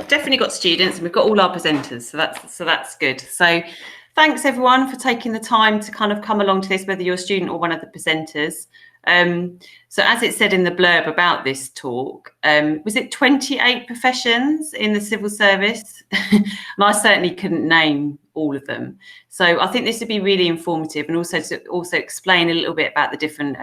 definitely got students, and we've got all our presenters, so that's good. So thanks everyone for taking the time to kind of come along to this, whether you're a student or one of the presenters. So as it said in the blurb about this talk, was it 28 professions in the civil service? And I certainly couldn't name all of them. So I think this would be really informative, and also to explain a little bit about the different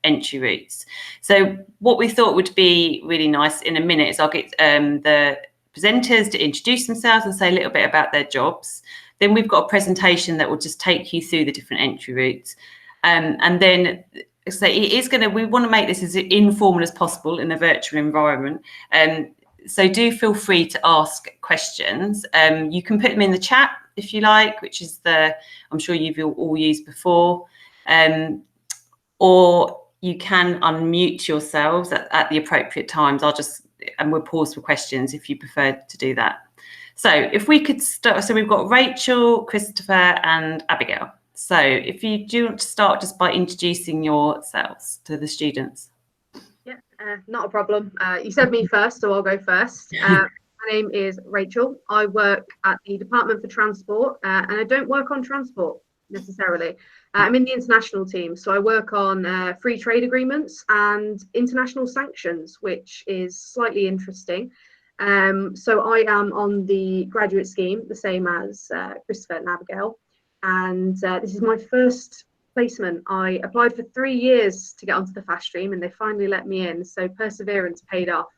entry routes. So what we thought would be really nice in a minute is I'll get the presenters to introduce themselves and say a little bit about their jobs. Then we've got a presentation that will just take you through the different entry routes. And then so we want to make this as informal as possible in a virtual environment. So do feel free to ask questions. You can put them in the chat if you like, which is I'm sure you've all used before. Or you can unmute yourselves at the appropriate times. And we'll pause for questions if you prefer to do that. So if we could start, so we've got Rachel, Christopher and Abigail. So if you do want to start just by introducing yourselves to the students. Yeah, not a problem. You said me first, so I'll go first. My name is Rachel. I work at the Department for Transport, and I don't work on transport necessarily. I'm in the international team, so I work on free trade agreements and international sanctions, which is slightly interesting. So I am on the graduate scheme, the same as Christopher and Abigail. And this is my first placement. I applied for 3 years to get onto the fast stream, and they finally let me in. So perseverance paid off.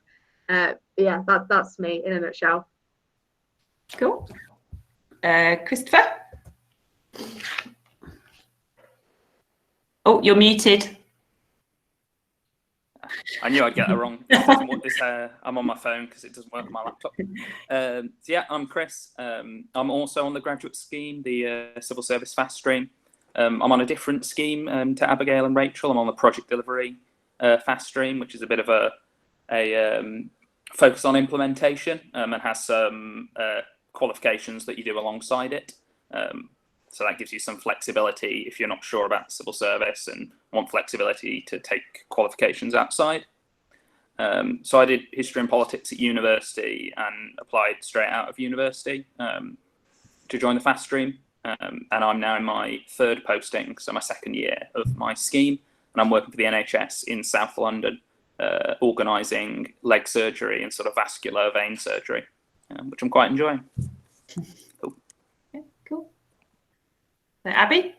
Yeah, that's me in a nutshell. Cool. Christopher? Oh, you're muted. I knew I'd get it wrong. I'm on my phone because it doesn't work on my laptop. So yeah, I'm Chris. I'm also on the graduate scheme, the civil service fast stream. I'm on a different scheme to Abigail and Rachel. I'm on the project delivery fast stream, which is a bit of a focus on implementation and has some qualifications that you do alongside it. So that gives you some flexibility if you're not sure about civil service and want flexibility to take qualifications outside. So I did history and politics at university and applied straight out of university to join the fast stream. And I'm now in my 3rd posting, so my 2nd year of my scheme. And I'm working for the NHS in South London, organising leg surgery and sort of vascular vein surgery, which I'm quite enjoying. Cool. Yeah, cool. So Abby?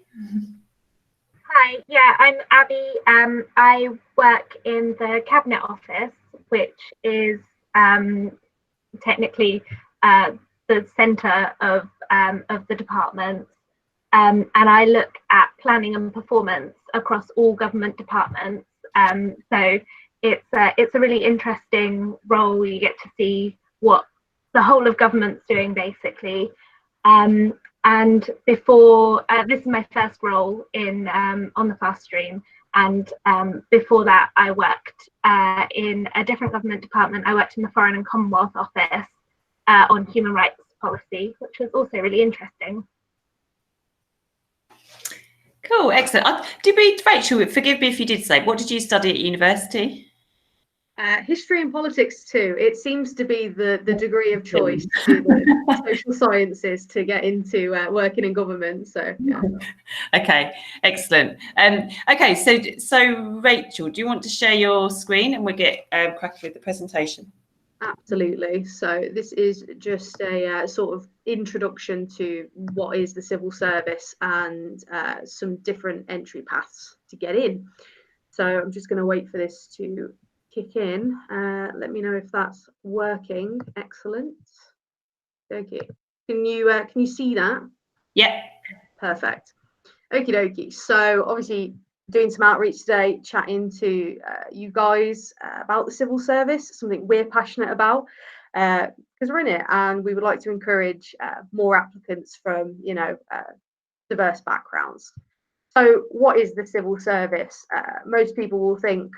Hi, yeah, I'm Abby. I work in the Cabinet Office, which is technically the centre of the department, and I look at planning and performance across all government departments. So it's a really interesting role. You get to see what the whole of government's doing, basically. And before this is my first role in on the fast stream, and before that I worked in a different government department. I worked in the Foreign and Commonwealth Office on human rights policy, which was also really interesting. Cool, excellent. Rachel, forgive me if you did say, what did you study at university? History and politics too. It seems to be the degree of choice to the social sciences to get into working in government. So yeah. Okay, excellent. Okay, so Rachel, do you want to share your screen and we'll get cracking with the presentation? Absolutely. So this is just a sort of introduction to what is the civil service and some different entry paths to get in. So I'm just going to wait for this to kick in. Let me know if that's working. Excellent. Okay. Can you see that? Yeah. Perfect. Okie dokie. So obviously doing some outreach today, chatting to you guys about the civil service, something we're passionate about because we're in it, and we would like to encourage more applicants from diverse backgrounds. So what is the civil service? Most people will think,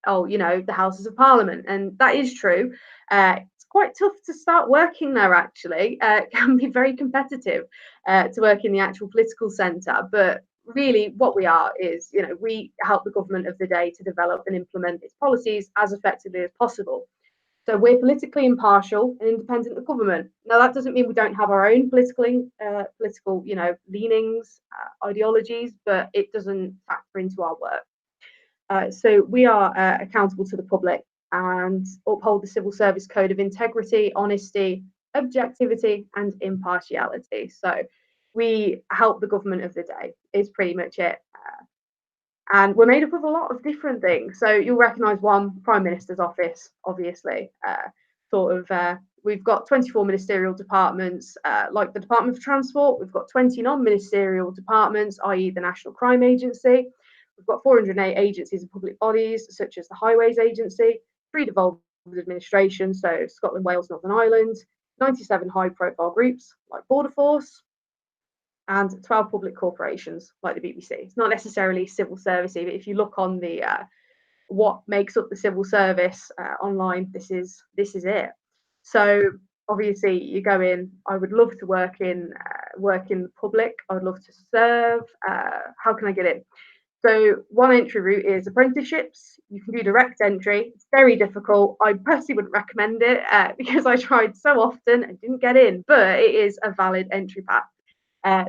oh, the Houses of Parliament, and that is true. It's quite tough to start working there, actually. It can be very competitive to work in the actual political centre, but really what we are is, we help the government of the day to develop and implement its policies as effectively as possible. So we're politically impartial and independent of government. Now that doesn't mean we don't have our own political, leanings, ideologies, but it doesn't factor into our work. So we are accountable to the public and uphold the civil service code of integrity, honesty, objectivity, and impartiality. So we help the government of the day is pretty much it. And we're made up of a lot of different things. So you'll recognise one, Prime Minister's office, obviously. We've got 24 ministerial departments, like the Department for Transport. We've got 20 non-ministerial departments, i.e. the National Crime Agency. We've got 408 agencies and public bodies, such as the Highways Agency, 3 devolved administrations, so Scotland, Wales, Northern Ireland, 97 high-profile groups, like Border Force, and 12 public corporations like the BBC. It's not necessarily civil servicey, but if you look on the what makes up the civil service online, this is it. So obviously you go in. I would love to work in public. I would love to serve. How can I get in? So one entry route is apprenticeships. You can do direct entry. It's very difficult. I personally wouldn't recommend it because I tried so often and didn't get in, but it is a valid entry path.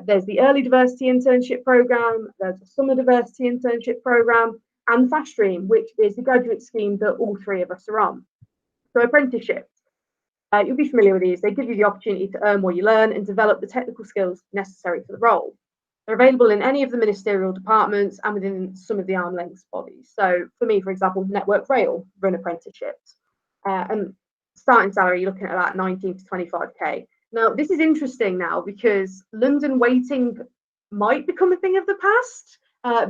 There's the early diversity internship program, there's the summer diversity internship program, and the fast stream, which is the graduate scheme that all 3 of us are on. So apprenticeships, you'll be familiar with these. They give you the opportunity to earn what you learn and develop the technical skills necessary for the role. They're available in any of the ministerial departments and within some of the arm length bodies. So for me, for example, Network Rail run apprenticeships. And starting salary, you're looking at about 19 to 25k. Now, this is interesting now because London waiting might become a thing of the past,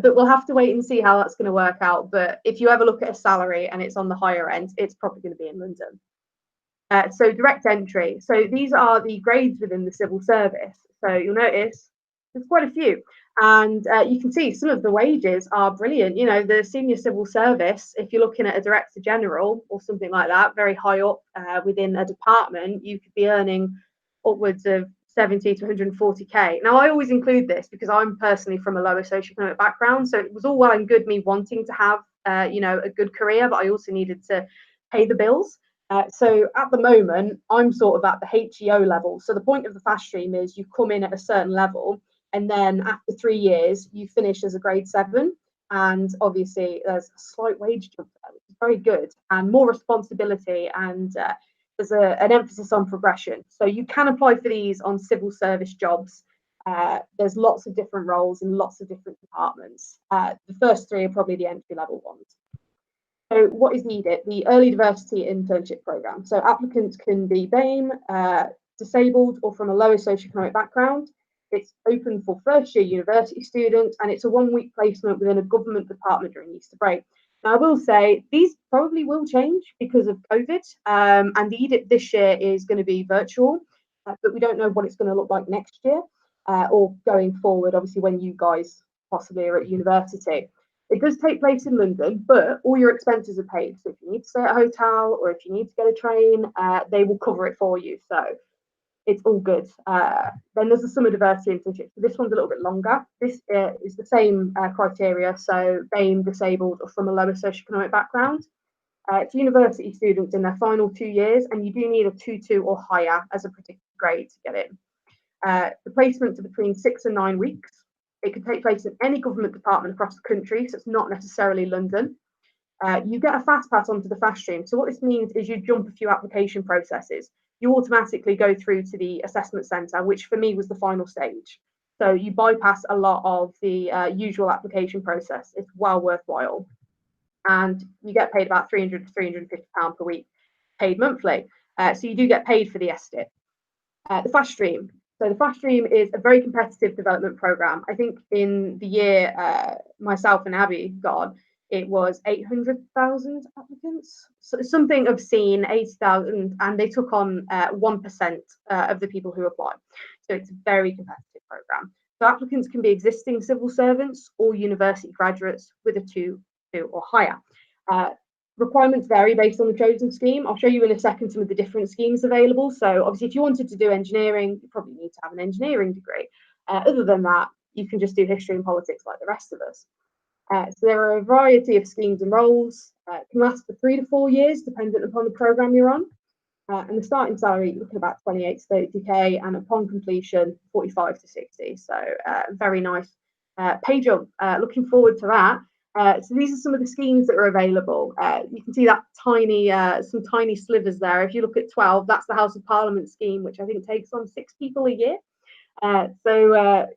but we'll have to wait and see how that's going to work out. But if you ever look at a salary and it's on the higher end, it's probably going to be in London. So direct entry. So these are the grades within the civil service. So you'll notice there's quite a few. And you can see some of the wages are brilliant. You know, the senior civil service, if you're looking at a director general or something like that, very high up within a department, you could be earning upwards of 70 to 140k. Now, I always include this because I'm personally from a lower socioeconomic background, so it was all well and good me wanting to have, a good career, but I also needed to pay the bills. So at the moment, I'm sort of at the HEO level. So the point of the fast stream is you come in at a certain level, and then after 3 years, you finish as a grade 7. And obviously, there's a slight wage jump there, which is very good, and more responsibility, and there's an emphasis on progression. So you can apply for these on civil service jobs. There's lots of different roles in lots of different departments. The first 3 are probably the entry level ones. So what is needed? The early diversity internship program. So applicants can be BAME, disabled, or from a lower socioeconomic background. It's open for first year university students, and it's a 1-week placement within a government department during Easter break. Now, I will say these probably will change because of COVID, and the edict this year is going to be virtual, but we don't know what it's going to look like next year or going forward, obviously, when you guys possibly are at university. It does take place in London, but all your expenses are paid. So if you need to stay at a hotel or if you need to get a train, they will cover it for you. So it's all good. Then there's a summer diversity internship. So this one's a little bit longer. This is the same criteria. So BAME, disabled, or from a lower socioeconomic background. It's university students in their final 2 years, and you do need a 2.2 or higher as a predicted grade to get in. The placements are between 6 and 9 weeks. It can take place in any government department across the country, so it's not necessarily London. You get a fast pass onto the fast stream. So what this means is you jump a few application processes. You automatically go through to the assessment centre, which for me was the final stage. So you bypass a lot of the usual application process. It's well worthwhile. And you get paid about £300 to £350 per week, paid monthly. So you do get paid for the SDIP. The fast stream. So the fast stream is a very competitive development programme. I think in the year myself and Abby got on, it was 800,000 applicants, so something obscene, 80,000, and they took on 1% of the people who applied. So it's a very competitive programme. So applicants can be existing civil servants or university graduates with a 2 or higher. Requirements vary based on the chosen scheme. I'll show you in a second some of the different schemes available. So obviously, if you wanted to do engineering, you probably need to have an engineering degree. Other than that, you can just do history and politics like the rest of us. So there are a variety of schemes and roles. It can last for 3 to 4 years, dependent upon the programme you're on. And the starting salary, you're looking at about 28 to 30k, and upon completion, 45 to 60. So very nice pay jump. Looking forward to that. So these are some of the schemes that are available. You can see that some tiny slivers there. If you look at 12, that's the House of Parliament scheme, which I think takes on 6 people a year. So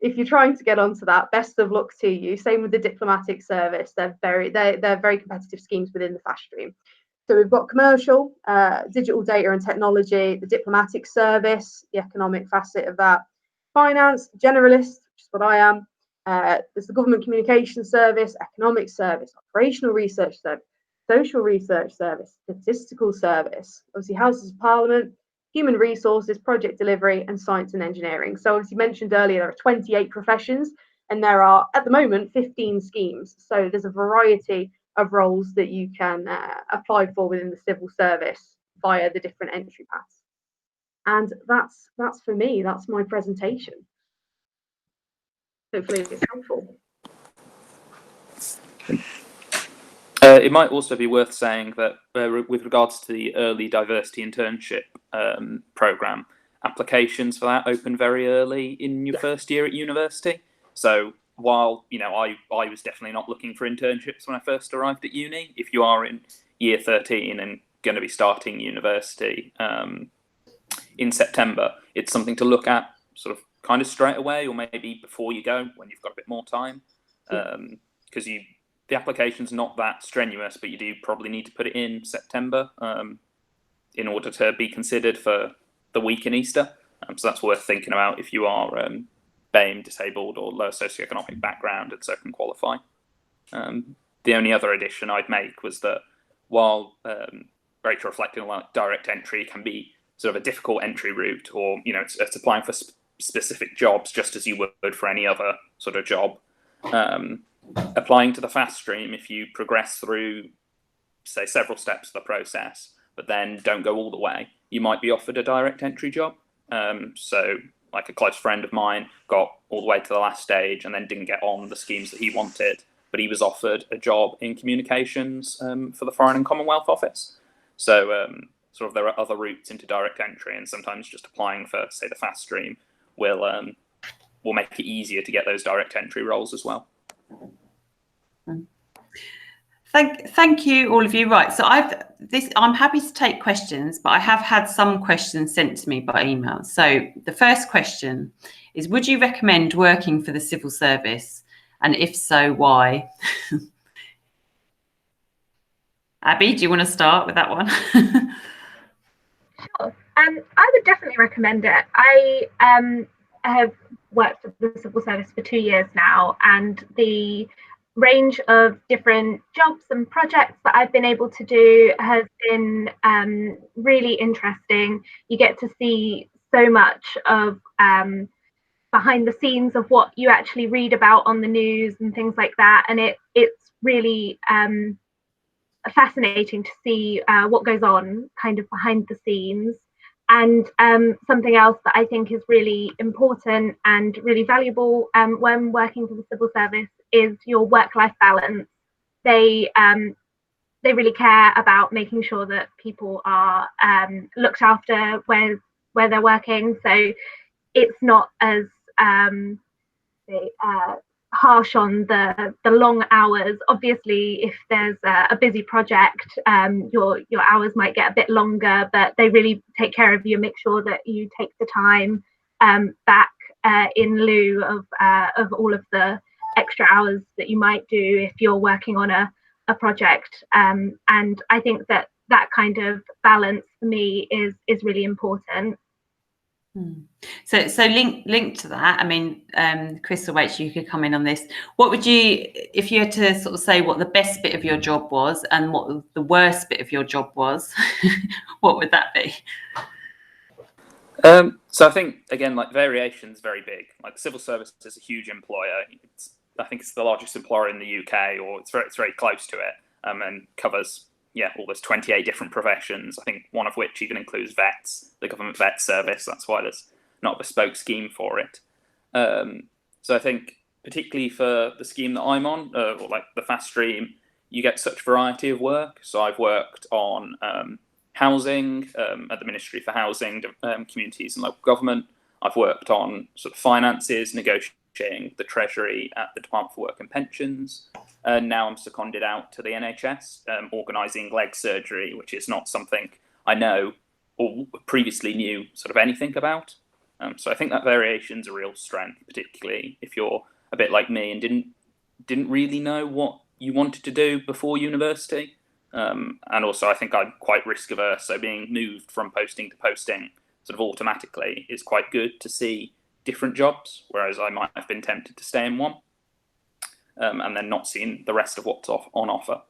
if you're trying to get onto that, best of luck to you. Same with the diplomatic service. They're very competitive schemes within the fast stream. So we've got commercial, digital data and technology, the diplomatic service, the economic facet of that, finance, generalist, which is what I am. There's the government communication service, economic service, operational research service, social research service, statistical service, obviously Houses of Parliament, human resources, project delivery, and science and engineering. So as you mentioned earlier, there are 28 professions, and there are, at the moment, 15 schemes. So there's a variety of roles that you can apply for within the civil service via the different entry paths. And that's for me. That's my presentation. Hopefully it's helpful. It might also be worth saying that with regards to the early diversity internship programme, applications for that open very early in your first year at university. So while I was definitely not looking for internships when I first arrived at uni, if you are in year 13 and going to be starting university in September, it's something to look at sort of kind of straight away, or maybe before you go when you've got a bit more time, because the application's not that strenuous, but you do probably need to put it in September in order to be considered for the week in Easter. So that's worth thinking about if you are BAME, disabled, or low socioeconomic background, and so can qualify. The only other addition I'd make was that while Rachel reflecting on direct entry can be sort of a difficult entry route, or it's applying for specific jobs just as you would for any other sort of job. Applying to the fast stream, if you progress through, say, several steps of the process, but then don't go all the way, you might be offered a direct entry job. So like a close friend of mine got all the way to the last stage and then didn't get on the schemes that he wanted, but he was offered a job in communications for the Foreign and Commonwealth Office. So sort of there are other routes into direct entry, and sometimes just applying for, say, the fast stream will make it easier to get those direct entry roles as well. Thank you, all of you. Right, so I'm happy to take questions, but I have had some questions sent to me by email. So the first question is, would you recommend working for the civil service? And if so, why? Abby, do you want to start with that one? Sure. I would definitely recommend it. I have worked for the civil service for 2 years now, and the range of different jobs and projects that I've been able to do has been really interesting. You get to see so much of behind the scenes of what you actually read about on the news and things like that, and it's really fascinating to see what goes on kind of behind the scenes. And something else that I think is really important and really valuable when working for the civil service is your work-life balance. They really care about making sure that people are looked after where they're working. So it's not as harsh on the long hours. Obviously, if there's a busy project, your hours might get a bit longer, but they really take care of you and make sure that you take the time back in lieu of all of the extra hours that you might do if you're working on a project. And I think that kind of balance for me is really important. So linked to that, I mean, Chris or Rachel, you could come in on this. What would you, if you had to sort of say what the best bit of your job was and what the worst bit of your job was, what would that be? So I think, again, like variation is very big. Like the civil service is a huge employer. I think it's the largest employer in the UK, or it's very close to it, and covers all those 28 different professions. I think one of which even includes vets, the government vet service. That's why there's not a bespoke scheme for it. So I think particularly for the scheme that I'm on, or like the fast stream, you get such variety of work. So I've worked on housing at the Ministry for Housing, Communities and Local Government. I've worked on sort of finances, negotiating the Treasury at the Department for Work and Pensions. And now I'm seconded out to the NHS, organising leg surgery, which is not something I know or previously knew sort of anything about. So I think that variation's a real strength, particularly if you're a bit like me and didn't really know what you wanted to do before university. And also I think I'm quite risk averse, so being moved from posting to posting sort of automatically is quite good to see different jobs, whereas I might have been tempted to stay in one and then not seeing the rest of what's on offer.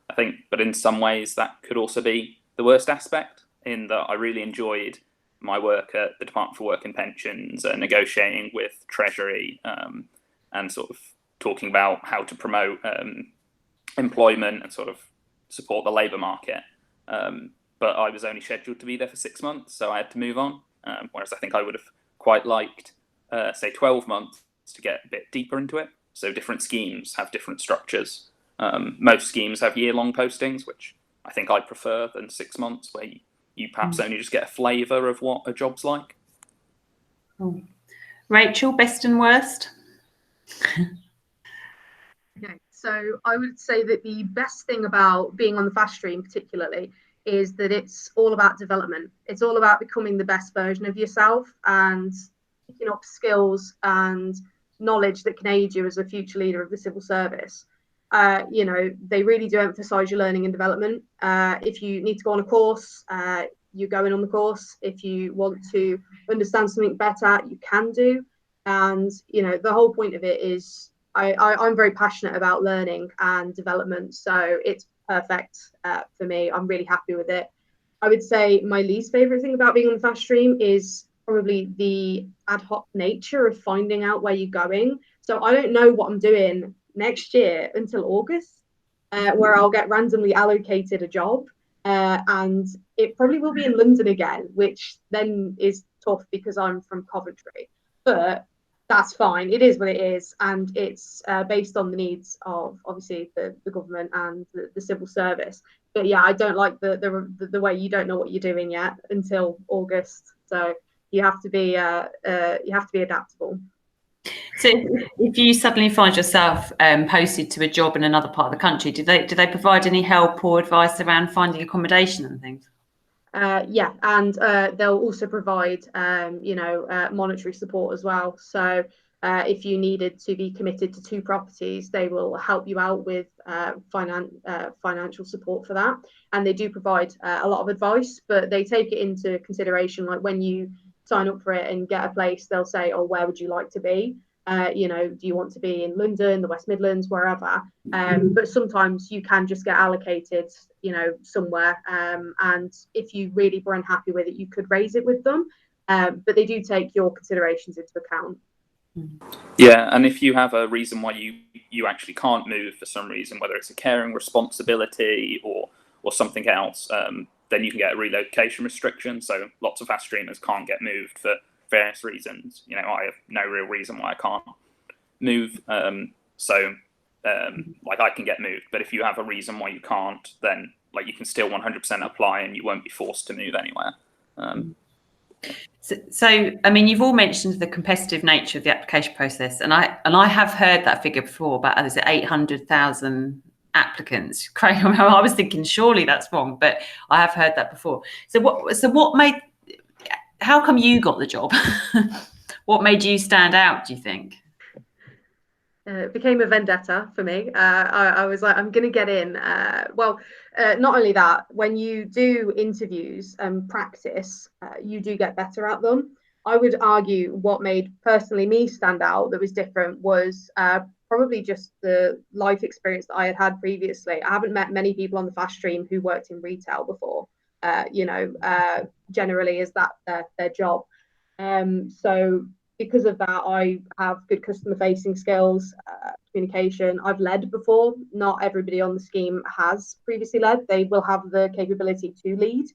I think, but in some ways that could also be the worst aspect, in that I really enjoyed my work at the Department for Work and Pensions, negotiating with Treasury and sort of talking about how to promote employment and sort of support the labour market. But I was only scheduled to be there for 6 months, so I had to move on. Whereas I think I would have quite liked, say, 12 months to get a bit deeper into it. So different schemes have different structures. Most schemes have year-long postings, which I think I prefer than 6 months, where you perhaps only just get a flavour of what a job's like. Oh. Rachel, best and worst? Okay, so I would say that the best thing about being on the fast stream particularly is that it's all about development. It's all about becoming the best version of yourself and picking up skills and knowledge that can aid you as a future leader of the civil service. You know, they really do emphasise your learning and development. If you need to go on a course, you're going on the course. If you want to understand something better, you can do. And, you know, the whole point of it is I'm very passionate about learning and development. So it's perfect for me. I'm really happy with it. I would say my least favourite thing about being on the fast stream is probably the ad hoc nature of finding out where you're going. So I don't know what I'm doing next year until August, where I'll get randomly allocated a job. And it probably will be in London again, which then is tough because I'm from Coventry. But that's fine. It is what it is. And it's based on the needs of, obviously, the government and the civil service. But yeah, I don't like the way you don't know what you're doing yet until August. So you have to be adaptable. So if you suddenly find yourself posted to a job in another part of the country, do they provide any help or advice around finding accommodation and things? Yeah, and they'll also provide monetary support as well. So if you needed to be committed to 2 properties, they will help you out with financial support for that. And they do provide a lot of advice, but they take it into consideration. Like when you sign up for it and get a place, they'll say, oh, where would you like to be? Do you want to be in London, the West Midlands, wherever? But sometimes you can just get allocated, somewhere. And if you really were unhappy with it, you could raise it with them. But they do take your considerations into account. Yeah, and if you have a reason why you actually can't move for some reason, whether it's a caring responsibility or something else, then you can get a relocation restriction. So lots of fast streamers can't get moved for various reasons. I have no real reason why I can't move. Like I can get moved, but if you have a reason why you can't, then like you can still 100% apply and you won't be forced to move anywhere. So I mean, you've all mentioned the competitive nature of the application process, and I have heard that figure before, about is it 800,000 applicants? I was thinking surely that's wrong, but I have heard that before. So what made? How come you got the job? What made you stand out, do you think? It became a vendetta for me. I was like, I'm going to get in. Not only that, when you do interviews and practice, you do get better at them. I would argue what made personally me stand out that was different was probably just the life experience that I had had previously. I haven't met many people on the fast stream who worked in retail before. Generally is that their job. So because of that, I have good customer facing skills, communication. I've led before. Not everybody on the scheme has previously led. They will have the capability to lead,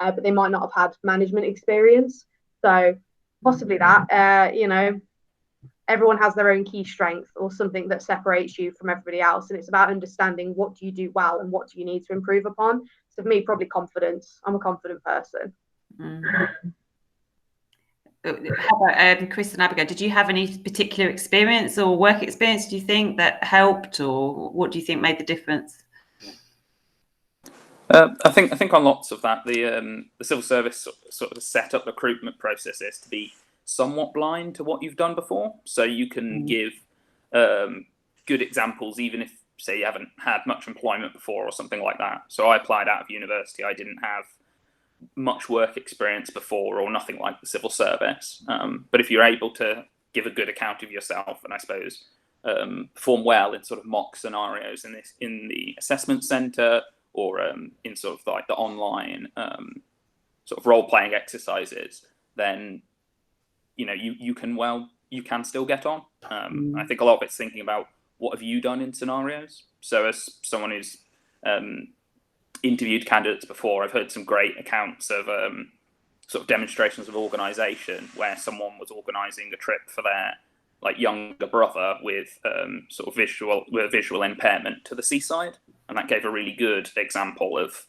but they might not have had management experience. So possibly that, everyone has their own key strength or something that separates you from everybody else. And it's about understanding what do you do well and what do you need to improve upon. So for me, probably confidence. I'm a confident person. How about Chris and Abigail? Did you have any particular experience or work experience, do you think, that helped, or what do you think made the difference? I think on lots of that, the civil service sort of set up recruitment processes to be somewhat blind to what you've done before, so you can give good examples even if, say, you haven't had much employment before or something like that. So I applied out of university. I didn't have much work experience before or nothing like the civil service. But if you're able to give a good account of yourself and I suppose perform well in sort of mock scenarios in the assessment centre or in sort of like the online sort of role-playing exercises, then you can still get on. I think a lot of it's thinking about what have you done in scenarios. So as someone who's interviewed candidates before, I've heard some great accounts of sort of demonstrations of organisation where someone was organising a trip for their like younger brother with sort of visual impairment to the seaside, and that gave a really good example of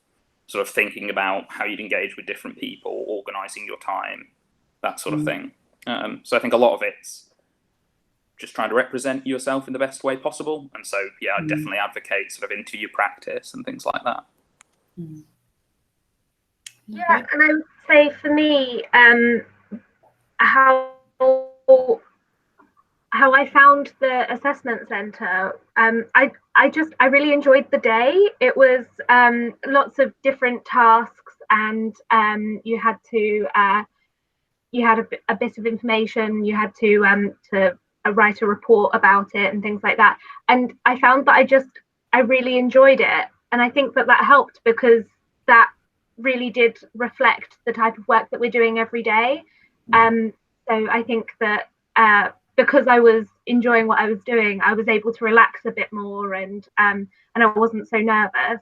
sort of thinking about how you'd engage with different people, organising your time, that sort of thing. So I think a lot of it's just trying to represent yourself in the best way possible, and so I definitely advocate sort of interview practice and things like that. Yeah, and I would say for me, how I found the assessment centre, I really enjoyed the day. It was lots of different tasks, and you had a bit of information. You had to write a report about it and things like that. And I found that I really enjoyed it, and I think that helped because that really did reflect the type of work that we're doing every day. So I think that because I was enjoying what I was doing, I was able to relax a bit more, and I wasn't so nervous.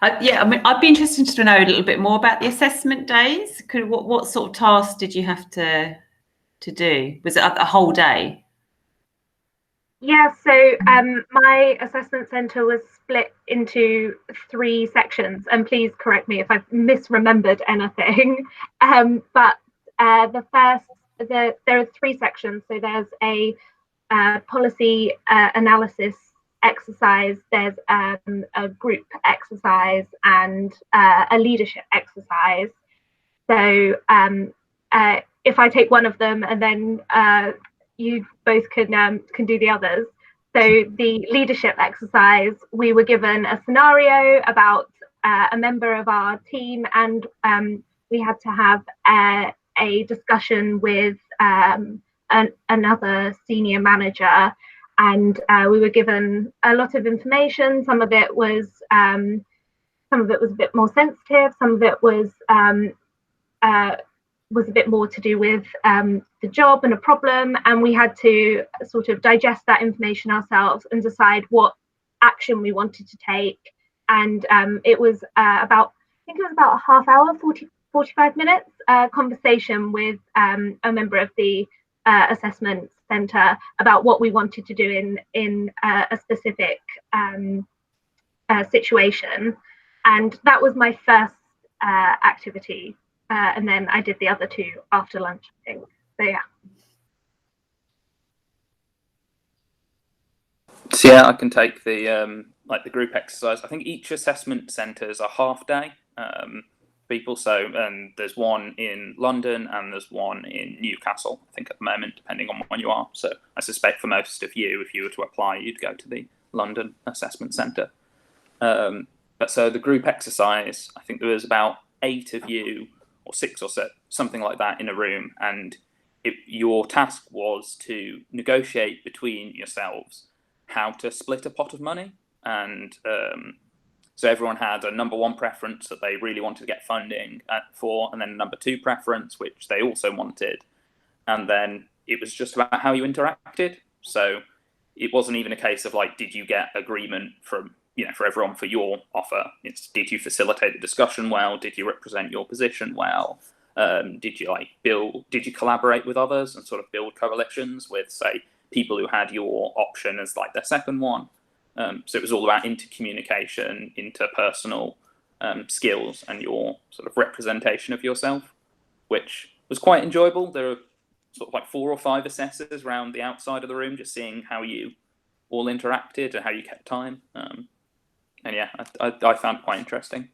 I mean, I'd be interested to know a little bit more about the assessment days. What sort of tasks did you have to do? Was it a whole day? Yeah, so my assessment centre was split into 3 sections, and please correct me if I've misremembered anything. But there are 3 sections. So there's a policy analysis exercise, there's a group exercise, and a leadership exercise. So if I take one of them and then you both can do the others. So the leadership exercise, we were given a scenario about a member of our team, and we had to have a discussion with another senior manager, and we were given a lot of information. Some of it was a bit more sensitive, some of it was a bit more to do with the job and a problem, and we had to sort of digest that information ourselves and decide what action we wanted to take. And it was about a half hour, 45 minutes conversation with a member of the assessment centre about what we wanted to do in a specific situation. And that was my first activity. And then I did the other 2 after lunch, I think. So yeah. So yeah, I can take the like the group exercise. I think each assessment centre is a half day. People, so there's one in London and there's one in Newcastle, I think, at the moment, depending on when you are. So I suspect for most of you, if you were to apply, you'd go to the London assessment centre. But so the group exercise, I think there was about 8 of you, or 6 or so, something like that, in a room, and your task was to negotiate between yourselves how to split a pot of money. And so everyone had a number 1 preference that they really wanted to get funding for, and then a number 2 preference which they also wanted, and then it was just about how you interacted. So it wasn't even a case of like, did you get agreement from for everyone for your offer. It's, did you facilitate the discussion well? Did you represent your position well? Did you collaborate with others and sort of build coalitions with, say, people who had your option as like their second one? So it was all about intercommunication, interpersonal skills, and your sort of representation of yourself, which was quite enjoyable. There are sort of like 4 or 5 assessors around the outside of the room, just seeing how you all interacted and how you kept time. And yeah, I found it quite interesting.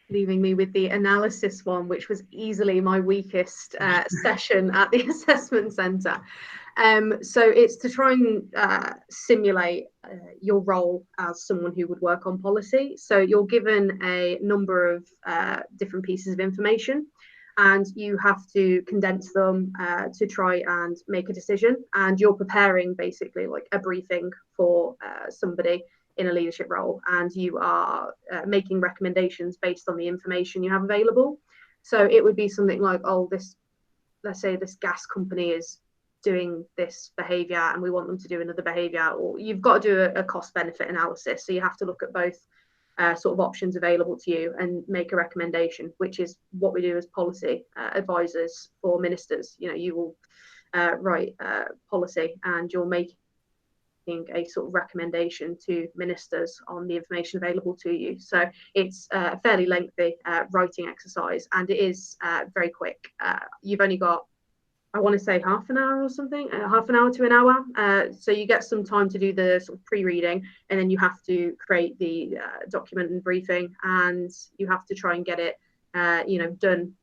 Leaving me with the analysis one, which was easily my weakest session at the assessment centre. So it's to try and simulate your role as someone who would work on policy. So you're given a number of different pieces of information, and you have to condense them to try and make a decision. And you're preparing basically like a briefing for somebody in a leadership role, and you are making recommendations based on the information you have available. So it would be something like, oh, let's say this gas company is doing this behavior and we want them to do another behavior, or you've got to do a cost benefit analysis. So you have to look at both sort of options available to you and make a recommendation, which is what we do as policy advisors for ministers. You know, you will write policy and you'll make a sort of recommendation to ministers on the information available to you. So it's a fairly lengthy writing exercise, and it is very quick. You've only got, I want to say, half an hour or something, half an hour to an hour. So you get some time to do the sort of pre-reading, and then you have to create the document and briefing, and you have to try and get it done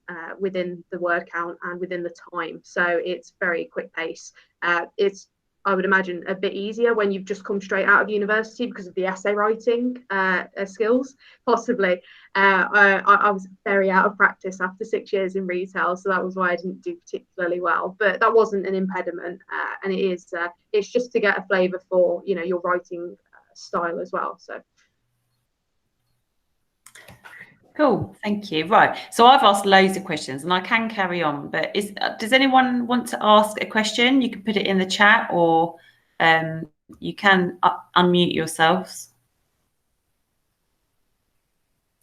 within the word count and within the time. So it's very quick pace. It's, I would imagine, a bit easier when you've just come straight out of university because of the essay writing skills, possibly. I was very out of practice after 6 years in retail, so that was why I didn't do particularly well. But that wasn't an impediment, and it's just to get a flavour for your writing style as well. So. Cool, thank you. Right, so I've asked loads of questions and I can carry on, but does anyone want to ask a question? You can put it in the chat, or you can unmute yourselves.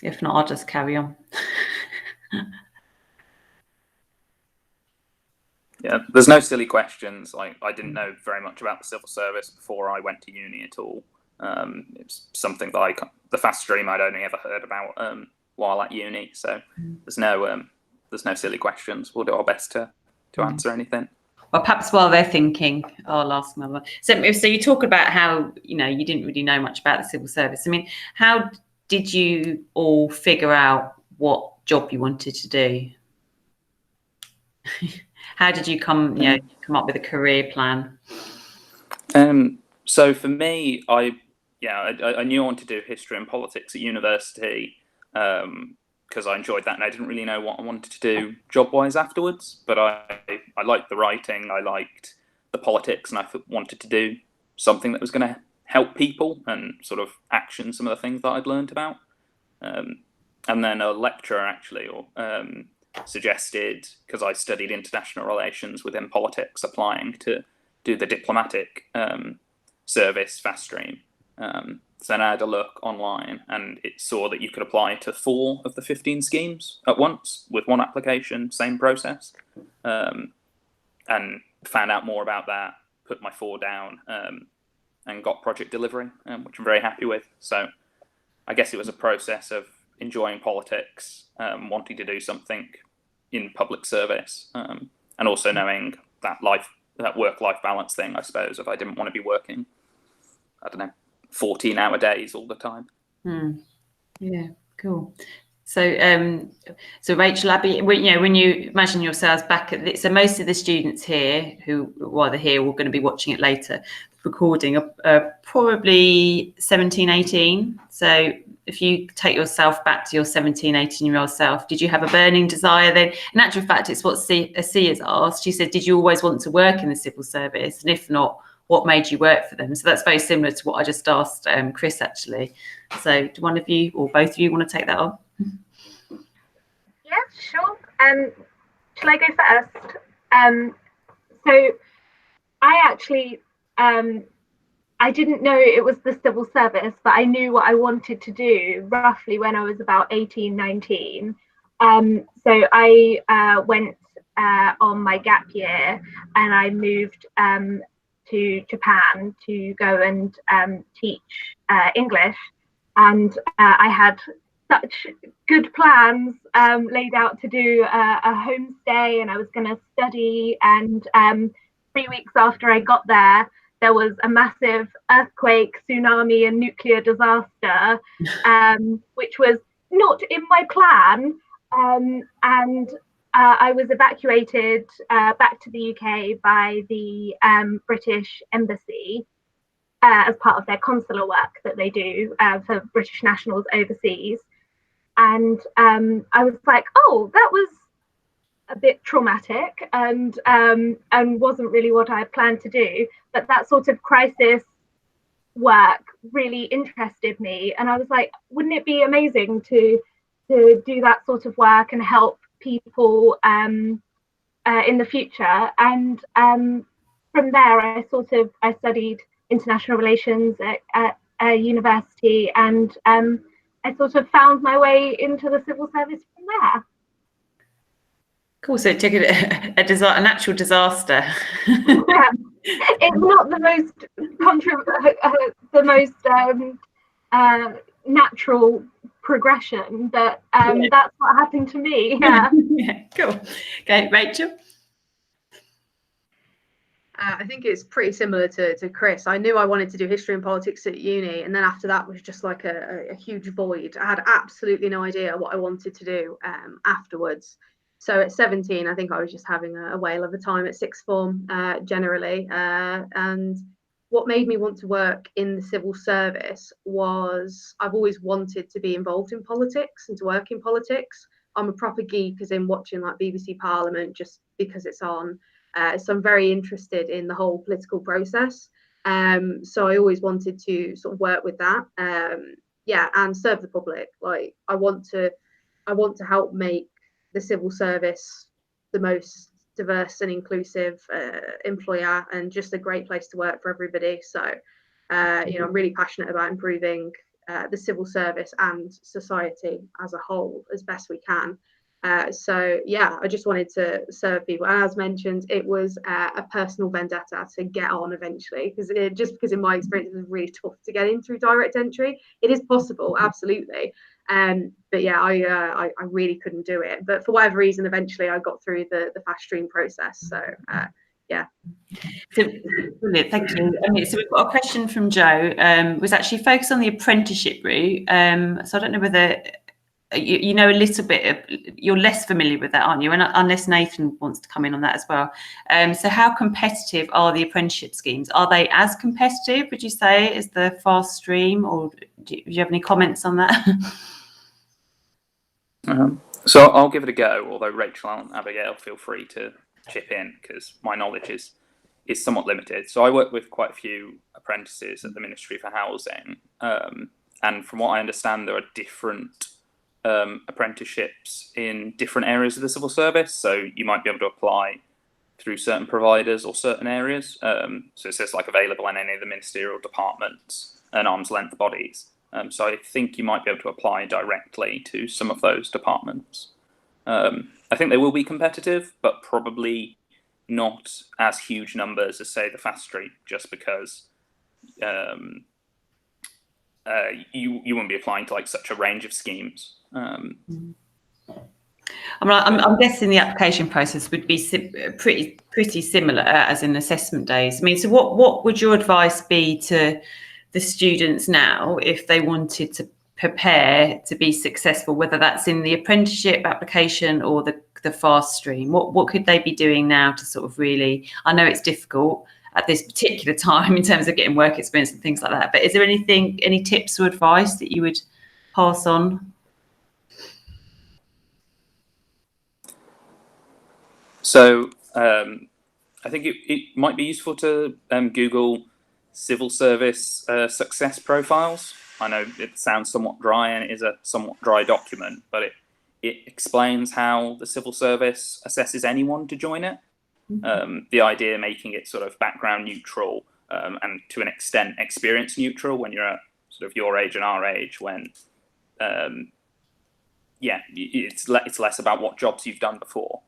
If not, I'll just carry on. Yeah, there's no silly questions. Like, I didn't know very much about the civil service before I went to uni at all. It's something that the fast stream I'd only ever heard about while at uni, so there's no silly questions. We'll do our best to answer anything. Well, perhaps while they're thinking, I'll ask another. So you talk about how you didn't really know much about the civil service. I mean, how did you all figure out what job you wanted to do? How did you come up with a career plan? So for me, I knew I wanted to do history and politics at university, because I enjoyed that, and I didn't really know what I wanted to do job-wise afterwards. But I liked the writing, I liked the politics, and I wanted to do something that was going to help people and sort of action some of the things that I'd learned about. And then a lecturer actually suggested, because I studied international relations within politics, applying to do the diplomatic service fast stream. So then I had a look online, and it saw that you could apply to 4 of the 15 schemes at once with one application, same process, and found out more about that, put my 4 down, and got project delivery, which I'm very happy with. So I guess it was a process of enjoying politics, wanting to do something in public service, and also knowing that work-life balance thing, I suppose, if I didn't want to be working, 14-hour days all the time. Yeah, cool. So Rachel, Abby, when you imagine yourselves back at so most of the students here who are either here or going to be watching it later, recording, are probably 17, 18. So if you take yourself back to your 17, 18-year-old self, did you have a burning desire then? In actual fact, it's what C has asked. She said, did you always want to work in the civil service? And if not, what made you work for them? So that's very similar to what I just asked Chris, actually. So do one of you or both of you want to take that on? Yeah, sure. Shall I go first? So I actually, I didn't know it was the civil service, but I knew what I wanted to do roughly when I was about 18, 19. So I went on my gap year, and I moved to Japan to go and teach English. And I had such good plans laid out to do a homestay, and I was going to study. And 3 weeks after I got there, there was a massive earthquake, tsunami, and nuclear disaster, which was not in my plan. And I was evacuated back to the UK by the British Embassy as part of their consular work that they do for British nationals overseas. And I was like, oh, that was a bit traumatic, and wasn't really what I had planned to do. But that sort of crisis work really interested me, and I was like, wouldn't it be amazing to do that sort of work and help people in the future? And from there, I studied international relations at a university, and I sort of found my way into the civil service from there. Cool. So it took a natural disaster. Yeah. It's not the most natural progression, but that's what happened to me. Yeah. Yeah. Cool. Okay, Rachel. I think it's pretty similar to Chris. I knew I wanted to do history and politics at uni, and then after that was just like a huge void. I had absolutely no idea what I wanted to do afterwards. So at 17, I think I was just having a whale of a time at sixth form generally. And what made me want to work in the civil service was I've always wanted to be involved in politics and to work in politics. I'm a proper geek, as in watching like BBC Parliament just because it's on. So I'm very interested in the whole political process. So I always wanted to sort of work with that. And serve the public. Like I want to help make the civil service the most diverse and inclusive employer, and just a great place to work for everybody. So I'm really passionate about improving the civil service and society as a whole as best we can. I just wanted to serve people, and as mentioned, it was a personal vendetta to get on eventually, because in my experience it was really tough to get in through direct entry. It is possible, absolutely, but yeah, I really couldn't do it, but for whatever reason eventually I got through the fast stream process. So So, brilliant, thank you. So we've got a question from Joe. Was actually focused on the apprenticeship route. So I don't know whether you know a little bit. You're less familiar with that, aren't you? And unless Nathan wants to come in on that as well. So how competitive are the apprenticeship schemes? Are they as competitive, would you say, as the fast stream, or do you have any comments on that? So I'll give it a go, although Rachel and Abigail, feel free to chip in, because my knowledge is somewhat limited. So I work with quite a few apprentices at the Ministry for Housing, and from what I understand, there are different apprenticeships in different areas of the civil service. So you might be able to apply through certain providers or certain areas. So it says like available in any of the ministerial departments and arm's length bodies. So I think you might be able to apply directly to some of those departments. I think they will be competitive, but probably not as huge numbers as, say, the fast stream, just because you wouldn't be applying to like such a range of schemes. I'm guessing the application process would be pretty similar as in assessment days. I mean, so what would your advice be to the students now if they wanted to prepare to be successful, whether that's in the apprenticeship application or the fast stream? What could they be doing now to sort of really, I know it's difficult at this particular time in terms of getting work experience and things like that, but is there any tips or advice that you would pass on? So I think it might be useful to Google civil service success profiles. I know it sounds somewhat dry, and it is a somewhat dry document, but it explains how the civil service assesses anyone to join it. The idea making it sort of background neutral, and to an extent experience neutral when you're at sort of your age and our age, when it's less about what jobs you've done before,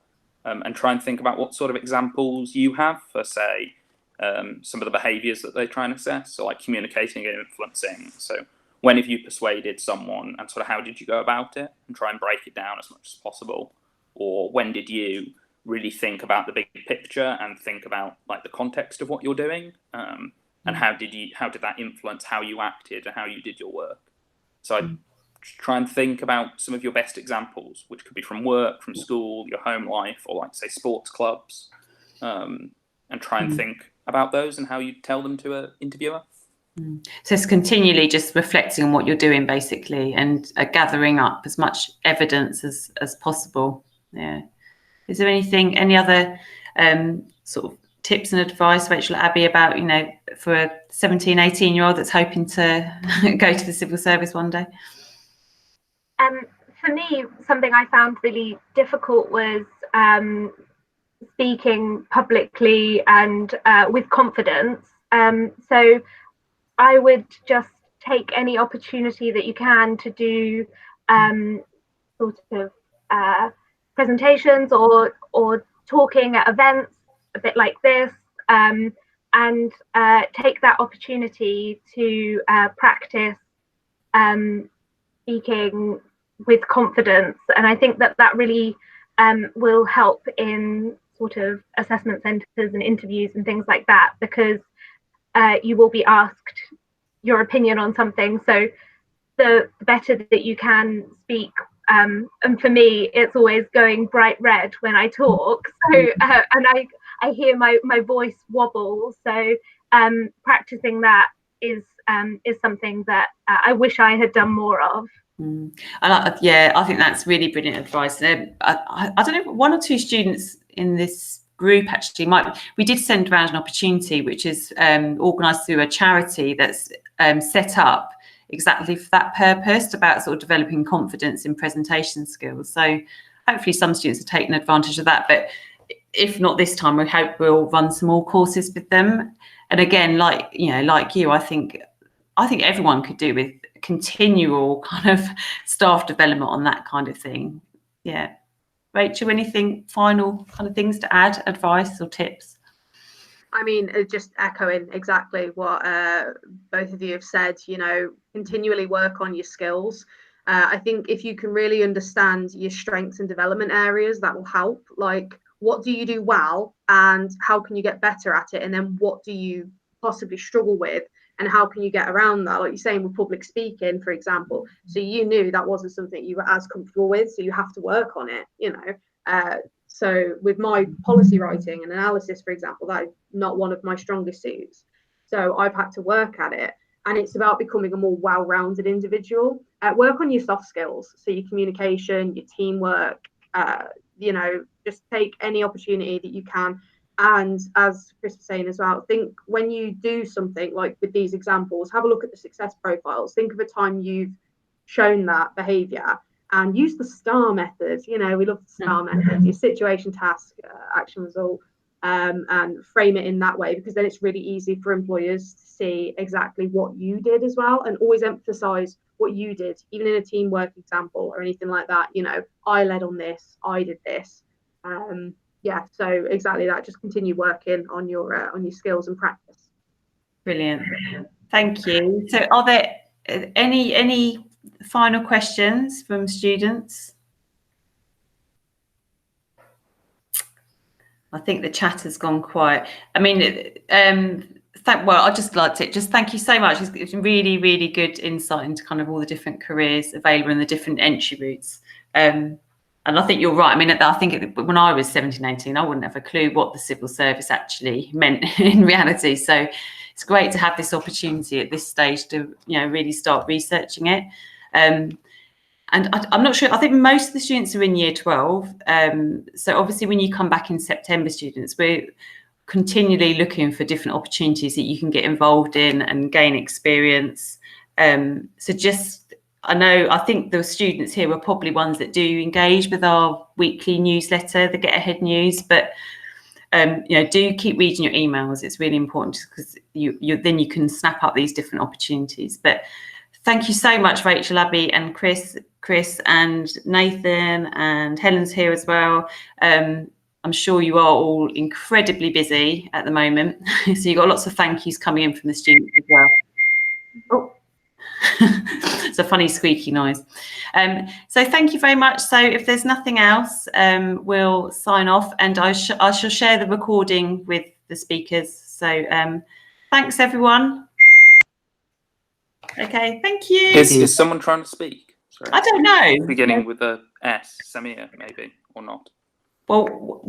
and try and think about what sort of examples you have for, say, some of the behaviours that they try and assess, so like communicating and influencing. So when have you persuaded someone, and sort of how did you go about it, and try and break it down as much as possible? Or when did you really think about the big picture and think about like the context of what you're doing, and how did that influence how you acted and how you did your work? So I try and think about some of your best examples, which could be from work, from school, your home life, or like say sports clubs, and try and think about those and how you tell them to an interviewer. So it's continually just reflecting on what you're doing, basically, and gathering up as much evidence as possible. Yeah. Is there any other sort of tips and advice, Rachel, Abby, about, for a 17, 18-year-old that's hoping to go to the civil service one day? For me, something I found really difficult was speaking publicly and with confidence. So I would just take any opportunity that you can to do sort of presentations or talking at events a bit like this, and take that opportunity to practice speaking with confidence. And I think that really will help in sort of assessment centres and interviews and things like that, because you will be asked your opinion on something. So the better that you can speak, and for me, it's always going bright red when I talk. So and I hear my voice wobble. So practicing that is something that I wish I had done more of. I think that's really brilliant advice. I don't know, one or two students in this group actually we did send around an opportunity which is organised through a charity that's set up exactly for that purpose, about sort of developing confidence in presentation skills. So hopefully some students are taking advantage of that, but if not this time, we hope we'll run some more courses with them. And again, like you, I think everyone could do with continual kind of staff development on that kind of thing. Yeah. Rachel, anything final kind of things to add, advice or tips? I mean, just echoing exactly what both of you have said, continually work on your skills. I think if you can really understand your strengths and development areas, that will help. Like, what do you do well and how can you get better at it? And then what do you possibly struggle with and how can you get around that? Like you're saying with public speaking, for example. So you knew that wasn't something you were as comfortable with, so you have to work on it, So with my policy writing and analysis, for example, that is not one of my strongest suits. So I've had to work at it. And it's about becoming a more well-rounded individual. Work on your soft skills. So your communication, your teamwork, just take any opportunity that you can. And as Chris was saying as well, think when you do something like with these examples, have a look at the success profiles. Think of a time you've shown that behaviour. And use the STAR method. We love the STAR method, your situation, task, action, result, and frame it in that way, because then it's really easy for employers to see exactly what you did as well, and always emphasize what you did, even in a teamwork example or anything like that. I led on this, I did this. So exactly that. Just continue working on your skills and practice. Brilliant. Thank you. So are there any final questions from students? I think the chat has gone quiet. I mean, I'd just like to thank you so much. It's really, really good insight into kind of all the different careers available and the different entry routes. And I think you're right. I mean, I think when I was 17, 18, I wouldn't have a clue what the civil service actually meant in reality. So it's great to have this opportunity at this stage to, really start researching it. And I'm not sure, I think most of the students are in year 12. So obviously when you come back in September, students, we're continually looking for different opportunities that you can get involved in and gain experience. I think the students here are probably ones that do engage with our weekly newsletter, the Get Ahead News, but do keep reading your emails. It's really important because then you can snap up these different opportunities. But thank you so much, Rachel, Abby, and Chris, and Nathan, and Helen's here as well. I'm sure you are all incredibly busy at the moment, so you've got lots of thank yous coming in from the students as well. Oh. It's a funny squeaky noise. So thank you very much. So if there's nothing else, we'll sign off, and I shall share the recording with the speakers. So thanks, everyone. Okay, thank you. Is someone trying to speak? Sorry. I don't know. Beginning with a S, Samir, maybe, or not? Well,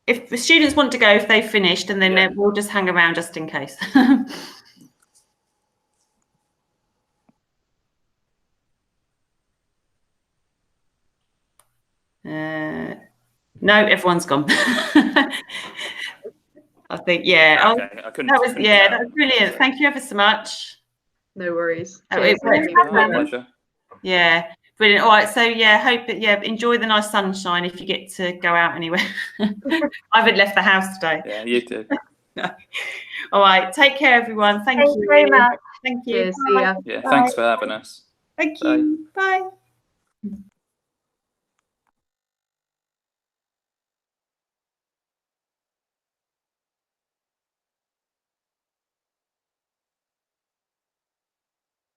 if the students want to go, if they've finished, and then we'll just hang around just in case. No, everyone's gone. I think, yeah. Okay, I couldn't. That was brilliant. Thank you ever so much. No worries. Pleasure. Yeah, brilliant. All right, so hope that enjoy the nice sunshine if you get to go out anywhere. I haven't left the house today. Yeah, you too. All right, take care, everyone. Thank you very much. Thank you. Cheers, see ya. Yeah, thanks for having us. Thank you. Bye.